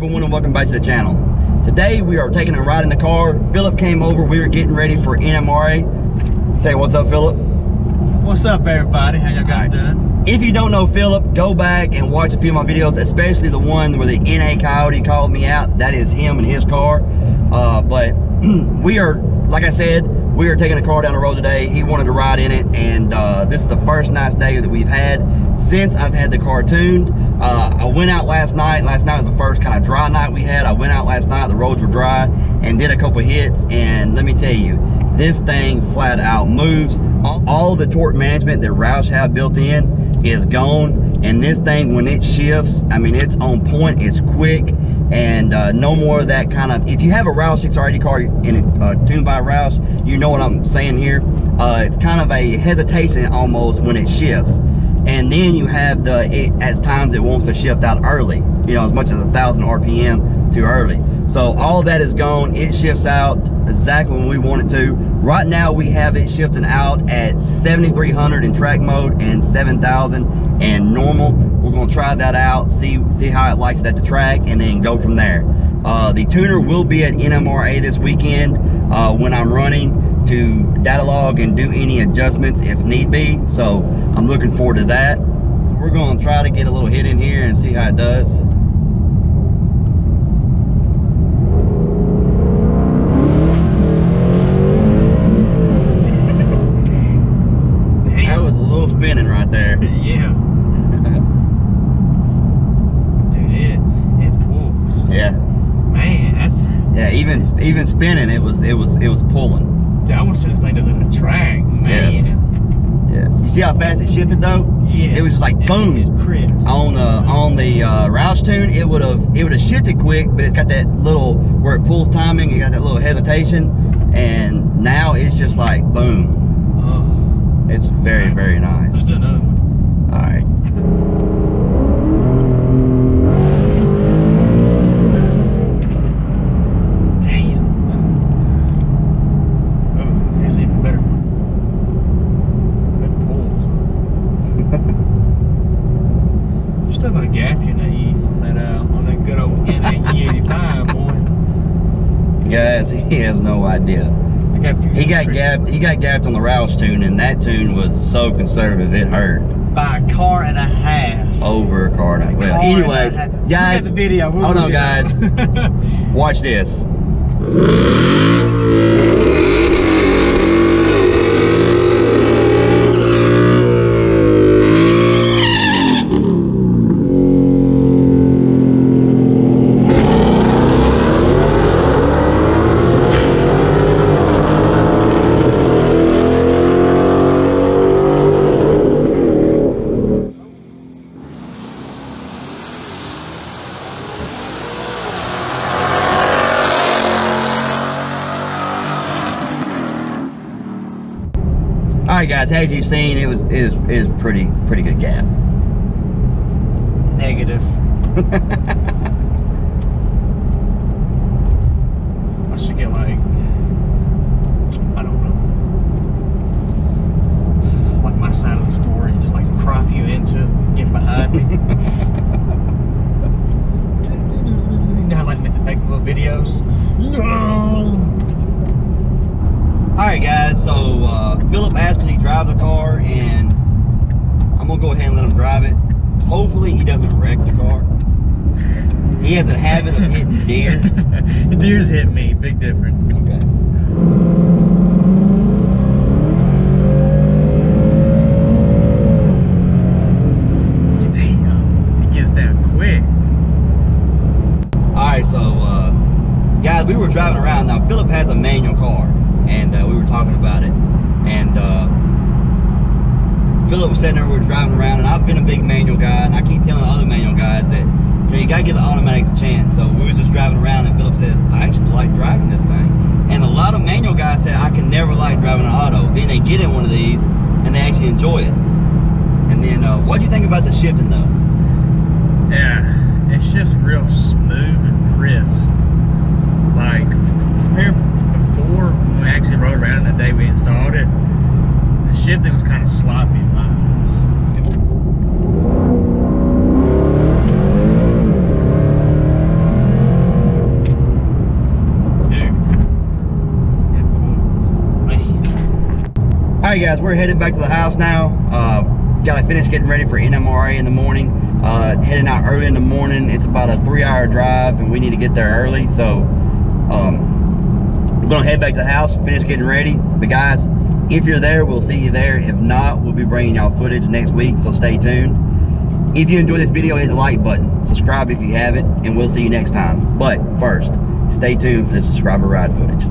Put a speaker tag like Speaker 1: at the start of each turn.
Speaker 1: everyone, and welcome back to the channel. Today we are taking a ride in the car. Philip came over. We were getting ready for NMRA. Say what's up, Philip.
Speaker 2: What's up, everybody? How y'all guys doing?
Speaker 1: If you don't know Philip, go back and watch a few of my videos, especially the one where the NA Coyote called me out. That is him and his car. But we are, like I said, we are taking a car down the road today. He wanted to ride in it, and this is the first nice day that we've had since I've had the car tuned. I went out last night. Last night was the first kind of dry night we had. I went out last night, the roads were dry, and did a couple hits, and let me tell you, this thing flat out moves. All the torque management that Roush have built in is gone, and this thing, when it shifts, I mean, it's on point, it's quick, and no more of that kind of, if you have a Roush 6R80 car in tuned by Roush, you know what I'm saying here. It's kind of a hesitation almost when it shifts, and then you have at times it wants to shift out early, you know, as much as 1,000 RPM too early. So all that is gone. It shifts out exactly when we want it to. Right now we have it shifting out at 7,300 in track mode and 7,000 and normal. We're gonna try that out, see how it likes it at the track, and then go from there. The tuner will be at NMRA this weekend when I'm running to data log and do any adjustments if need be. So I'm looking forward to that. We're gonna try to get a little hit in here and see how it does. Spinning right there.
Speaker 2: Yeah. Dude, it pulls.
Speaker 1: Yeah.
Speaker 2: Man, that's.
Speaker 1: Yeah, even spinning, it was pulling.
Speaker 2: Dude, I want to see this thing does it in the track, man.
Speaker 1: Yes. Yes. You see how fast it shifted though?
Speaker 2: Yeah.
Speaker 1: It was just like boom.
Speaker 2: It's crisp.
Speaker 1: On the Roush tune, it would have shifted quick, but it's got that little where it pulls timing. It got that little hesitation, and now it's just like boom. It's very, very nice.
Speaker 2: Let's do another one.
Speaker 1: All right.
Speaker 2: Damn. Oh, here's an even better one. That pulls. You're still gonna gap you on that good old E85, boy.
Speaker 1: Guys, he has no idea. He got gapped on the Roush tune, and that tune was so conservative it hurt.
Speaker 2: By a car and a half.
Speaker 1: Over a car and a half. Well, anyway, guys,
Speaker 2: the video.
Speaker 1: Hold on, guys. Watch this. Alright guys, as you've seen, it was pretty good gap.
Speaker 2: Negative. I should get like, I don't know, like my side of the story, just like crop you into it, get behind me. You know how I like to make the little videos? No.
Speaker 1: Alright guys, so Philip asked me to drive the car, and I'm gonna go ahead and let him drive it. Hopefully he doesn't wreck the car. He has a habit of hitting deer.
Speaker 2: Deer's hit me, big difference.
Speaker 1: Okay.
Speaker 2: Damn, it gets down quick.
Speaker 1: Alright, so guys, we were driving around. Now Philip has a manual car, and we were talking about it, and Philip was sitting there, we were driving around, and I've been a big manual guy, and I keep telling other manual guys that, you know, you gotta give the automatics a chance. So we was just driving around, and Philip says, I actually like driving this thing. And a lot of manual guys say, I can never like driving an auto. Then they get in one of these, and they actually enjoy it. And then, what do you think about the shifting though?
Speaker 2: Yeah, it's just real smooth and crisp. Like, compared before, when we actually rode around in the day we installed it, the shifting was kind of sloppy in my eyes.
Speaker 1: right, guys, we're headed back to the house now. Gotta finish getting ready for NMRA in the morning. Heading out early in the morning. It's about a 3-hour drive, and we need to get there early. So we're gonna head back to the house, finish getting ready. But guys, if you're there, we'll see you there. If not, we'll be bringing y'all footage next week, so stay tuned. If you enjoyed this video, hit the like button, subscribe if you haven't, and we'll see you next time. But first, stay tuned for the subscriber ride footage.